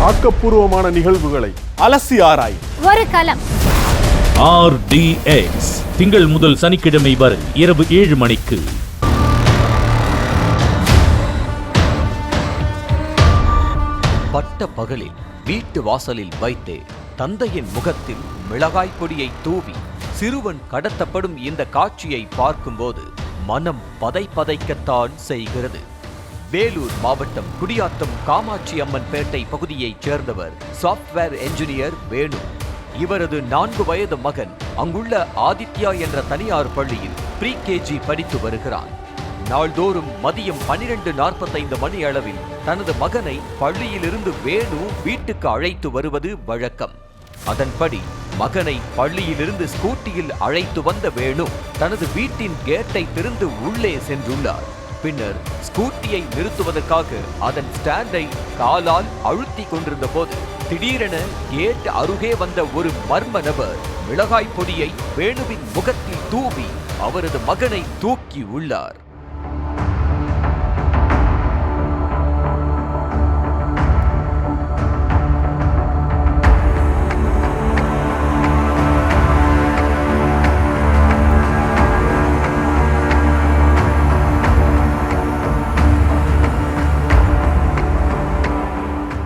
ஆக்கப்பூர்வமான நிகழ்வுகளை அலசி ஆராய் ஒரு களம். RDX திங்கள் முதல் சனிக்கிழமை வரை இரவு 7 மணிக்கு. பட்ட பகலில் வீட்டு வாசலில் வைத்தே தந்தையின் முகத்தில் மிளகாய் பொடியை தூவி சிறுவன் கடத்தப்படும் இந்த காட்சியை பார்க்கும்போது மனம் பதைக்கத்தான் செய்கிறது. வேலூர் மாவட்டம் குடியாத்தம் காமாட்சி அம்மன் பேட்டை பகுதியைச் சேர்ந்தவர் சாப்ட்வேர் என்ஜினியர் வேணு. இவரது 4 வயது மகன் அங்குள்ள ஆதித்யா என்ற தனியார் பள்ளியில் ப்ரீ-கேஜி படித்து வருகிறார். நாள்தோறும் மதியம் 12:45 மணி அளவில் தனது மகனை பள்ளியிலிருந்து வேணு வீட்டுக்கு அழைத்து வருவது வழக்கம். அதன்படி மகனை பள்ளியிலிருந்து ஸ்கூட்டியில் அழைத்து வந்த வேணு தனது வீட்டின் கேட்டை திறந்து உள்ளே சென்றுள்ளார். பின்னர் ஸ்கூட்டியை நிறுத்துவதற்காக அதன் ஸ்டாண்டை காலால் அழுத்தி கொண்டிருந்த போது திடீரென கேட் அருகே வந்த ஒரு மர்ம நபர் மிளகாய் பொடியை வேணுவின் முகத்தில் தூவி அவரது மகனை தூக்கி உள்ளார்.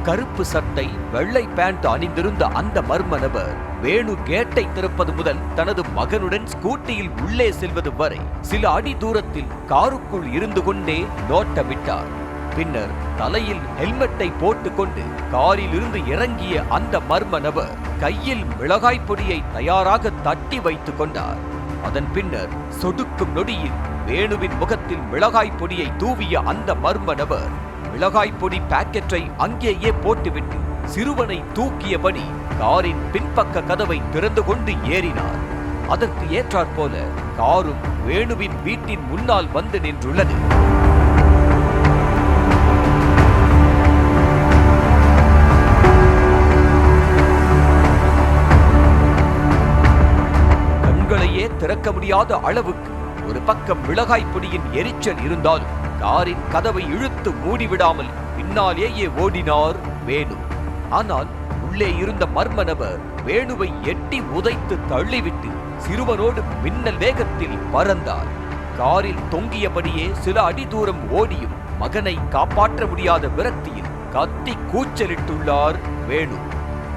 கருப்பு சட்டை வெள்ளை பேண்ட் அணிந்திருந்த அந்த மர்ம நபர் வேணு கேட்டை திறப்பது முதல் தனது மகனுடன் ஸ்கூட்டியில் உள்ளே செல்வது வரை சில அடி தூரத்தில் காருக்குள் இருந்து கொண்டே நோட்டமிட்டார். பின்னர் தலையில் ஹெல்மெட்டை போட்டுக்கொண்டு காரில் இருந்து இறங்கிய அந்த மர்ம நபர் கையில் மிளகாய் பொடியை தயாராக தட்டி வைத்துக் கொண்டார். அதன் பின்னர் சொடுக்கும் நொடியில் வேணுவின் முகத்தில் மிளகாய் பொடியை தூவிய அந்த மர்ம நபர் மிளகாய் பொடி பாக்கெட்டை அங்கேயே போட்டுவிட்டு சிறுவனை தூக்கியபடி காரின் பின்பக்க கதவை திறந்து கொண்டு ஏறினார். அதற்கு ஏற்றாற்போல காரும் வேணுவின் வீட்டின் முன்னால் வந்து நின்றுள்ளது. கண்களையே திறக்க முடியாத அளவுக்கு ஒரு பக்கம் மிளகாய் பொடியின் எரிச்சல் இருந்தாலும் காரின் கதவை இழுத்து மூடிவிடாமல் பின்னாலேயே ஓடினார் வேணு. ஆனால் உள்ளே இருந்த மர்ம நபர் வேணுவை எட்டி உதைத்து தள்ளிவிட்டு சிறுவனோடு மின்னல் வேகத்தில் பறந்தார். காரில் தொங்கியபடியே சில அடி தூரம் ஓடியும் மகனை காப்பாற்ற முடியாத விரக்தியில் கத்தி கூச்சலிட்டுள்ளார் வேணு.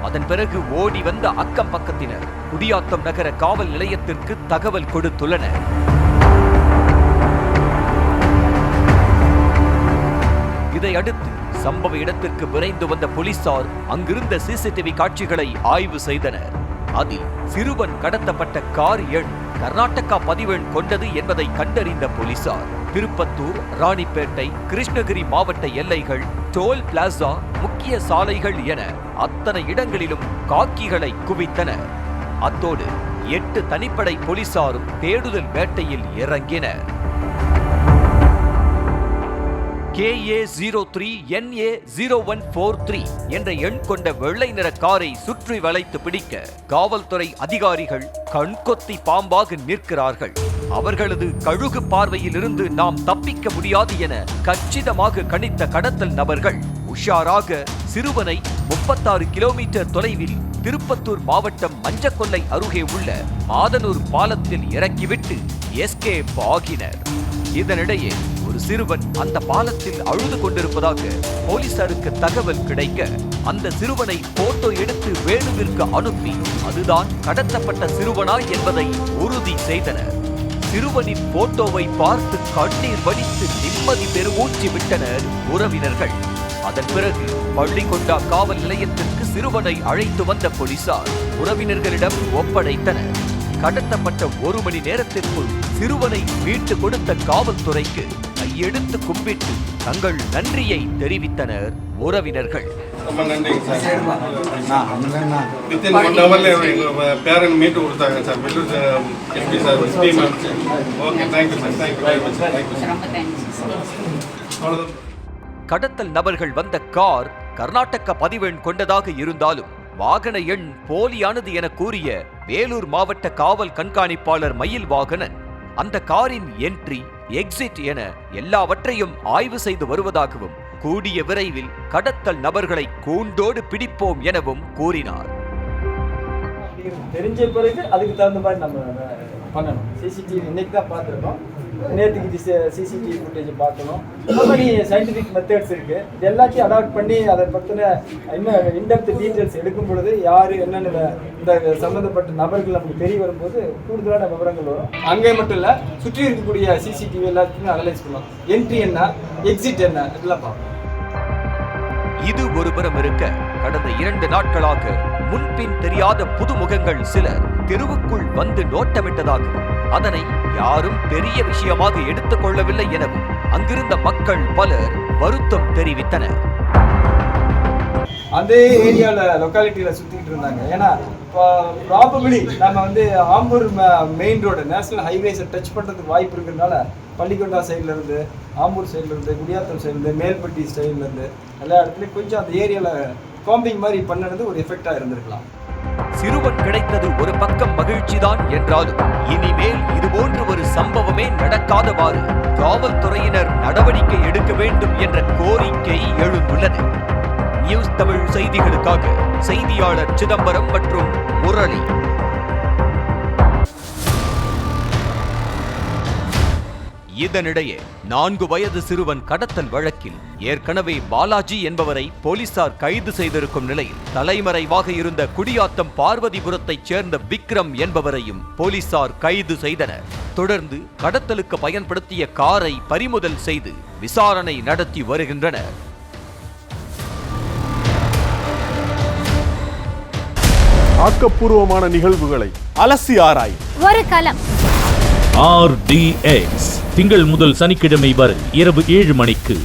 அதன் பிறகு ஓடி வந்த அக்கம் பக்கத்தினர் குடியாத்தம் நகர காவல் நிலையத்திற்கு தகவல் கொடுத்துள்ளனர். இதையடுத்து சம்பவ இடத்திற்கு விரைந்து வந்த போலீசார் அங்கிருந்த சிசிடிவி காட்சிகளை ஆய்வு செய்தனர். அதில் சிறுவன் கடத்தப்பட்ட கார் எண் கர்நாடகா பதிவெண் கொண்டது என்பதை கண்டறிந்த போலீசார் திருப்பத்தூர், ராணிப்பேட்டை, கிருஷ்ணகிரி மாவட்ட எல்லைகள், டோல் பிளாசா, முக்கிய சாலைகள் என அத்தனை இடங்களிலும் காக்கிகளை குவித்தனர். அத்தோடு 8 தனிப்படை போலீசாரும் தேடுதல் வேட்டையில் இறங்கினர். KA03 NA0143 என்ற எண் கொண்ட வெள்ளை நிற காரை சுற்றி வளைத்து பிடிக்க காவல்துறை அதிகாரிகள் கண்கொத்தி பாம்பாக நிற்கிறார்கள். அவர்களது கழுகு பார்வையில் இருந்து நாம் தப்பிக்க முடியாது என கச்சிதமாக கணித்த கடத்தல் நபர்கள் உஷாராக சிறுவனை 36 கிலோமீட்டர் தொலைவில் திருப்பத்தூர் மாவட்டம் மஞ்சக்கொல்லை அருகே உள்ள மாதனூர் பாலத்தில் இறக்கிவிட்டு எஸ்கேப் ஆகினர். இதனிடையே ஒரு சிறுவன் அந்த பாலத்தில் அழுது கொண்டிருப்பதாக போலீசாருக்கு தகவல் கிடைக்க அந்த சிறுவனை போட்டோ எடுத்து வேணுவிற்கு அனுப்பி அதுதான் கடத்தப்பட்ட சிறுவனா என்பதை உறுதி செய்தனர். சிறுவனின் போட்டோவை பார்த்து கண்ணீர் வடித்து நிம்மதி பெருமூச்சு விட்டனர் உறவினர்கள். அதன் பிறகு பள்ளிகொண்டா காவல் நிலையத்திற்கு சிறுவனை அழைத்து வந்த போலீசார் உறவினர்களிடம் ஒப்படைத்தனர். கடத்தப்பட்ட 1 மணி நேரத்திற்குள் சிறுவனை மீட்டு கொடுத்த காவல்துறைக்கு கையெடுத்து கும்பிட்டு தங்கள் நன்றியை தெரிவித்தனர் உறவினர்கள். ரொம்ப நன்றிங்க சார். வித்தின் 1 ஹவர்ல பேரண்ட் மீட்டு கொடுத்தாங்க sir. Vellore SP sir team. Okay, thank you sir. Thank you very much. Thank you sir. கடத்தல் நபர்கள் வந்த கார் கர்நாடக பதிவெண் கொண்டதாக இருந்தாலும் வாகன எண் போலியானது என கூறிய வேலூர் மாவட்ட காவல் கண்காணிப்பாளர் மயில் வாகனன் அந்த காரின் என்ட்ரி, எக்ஸிட் என எல்லாவற்றையும் ஆய்வு செய்து வருவதாகவும் கூடிய விரைவில் கடத்தல் நபர்களை கூண்டோடு பிடிப்போம் எனவும் கூறினார். தெரிஞ்ச பிறகு அதுக்கு தகுந்த மாதிரி நம்ம பண்ணணும். சிசிடிவி இன்னைக்கு தான் பார்த்துருக்கோம், நேற்றுக்கு சிசிடிவி ஃபுட்டேஜ் பார்க்கணும். இந்த மாதிரி சயின்டிஃபிக் மெத்தட்ஸ் இருக்குது. இது எல்லாத்தையும் அடாப்ட் பண்ணி அதை பற்றின இன்னும் இன்டெப்த் டீட்டெயில்ஸ் எடுக்கும் பொழுது யார் என்னென்ன இந்த சம்மந்தப்பட்ட நபர்கள் நமக்கு தெரிய வரும்போது கூடுதலான விவரங்கள் வரும். அங்கே மட்டும் இல்லை, சுற்றி இருக்கக்கூடிய சிசிடிவி எல்லாத்தையுமே அனலைஸ் பண்ணலாம். என்ட்ரி என்ன, எக்ஸிட் என்ன, இதெல்லாம் பார்ப்போம். இது ஒருபுறம் இருக்க, கடந்த 2 நாட்களாக முன்பின் தெரியாத புதுமுகங்கள் சிலர் தெருவுக்குள் வந்து நோட்டமிட்டதாகவும் அதனை யாரும் பெரிய விஷயமாக எடுத்துக் கொள்ளவில்லை எனவும் அங்கிருந்த மக்கள் பலர் வருத்தம் தெரிவித்தனர். அதே ஏரியாவில் லொக்காலிட்டியில் சுற்றிக்கிட்டு இருந்தாங்க. ஏன்னா ப்ராபபிளி நம்ம வந்து ஆம்பூர் மெயின் ரோடு நேஷனல் ஹைவேஸை டச் பண்ணுறதுக்கு வாய்ப்பு இருக்கிறதுனால பள்ளிக்கொண்டா சைட்லேருந்து, ஆம்பூர் சைட்லேருந்து, குடியாத்தம் சைட்லேருந்து, மேல்பட்டி சைட்லேருந்து எல்லா இடத்துலையும் கொஞ்சம் அந்த ஏரியாவில் காம்பிங் மாதிரி பண்ணது ஒரு எஃபெக்டாக இருந்திருக்கலாம். சிறுவன் கிடைத்தது ஒரு பக்கம் மகிழ்ச்சிதான் என்றாலும் இனிமேல் இதுபோன்ற ஒரு சம்பவமே நடக்காதவாறு காவல்துறையினர் நடவடிக்கை எடுக்க வேண்டும் என்ற கோரிக்கை எழுந்துள்ளது. நியூஸ் தமிழ் செய்திகளுக்காக செய்தியாளர் சிதம்பரம் மற்றும் முரளி. இதனிடையே 4 வயது சிறுவன் கடத்தல் வழக்கில் ஏற்கனவே பாலாஜி என்பவரை போலீசார் கைது செய்திருக்கும் நிலையில் தலைமறைவாக இருந்த குடியாத்தம் பார்வதிபுரத்தைச் சேர்ந்த விக்ரம் என்பவரையும் போலீசார் கைது செய்தனர். தொடர்ந்து கடத்தலுக்கு பயன்படுத்திய காரை பறிமுதல் செய்து விசாரணை நடத்தி வருகின்றனர். ஆக்கப்பூர்வமான நிகழ்வுகளை அலசி ஆராய் ஒரு களம். RDX திங்கள் முதல் சனிக்கிழமை வரை இரவு 7 மணிக்கு.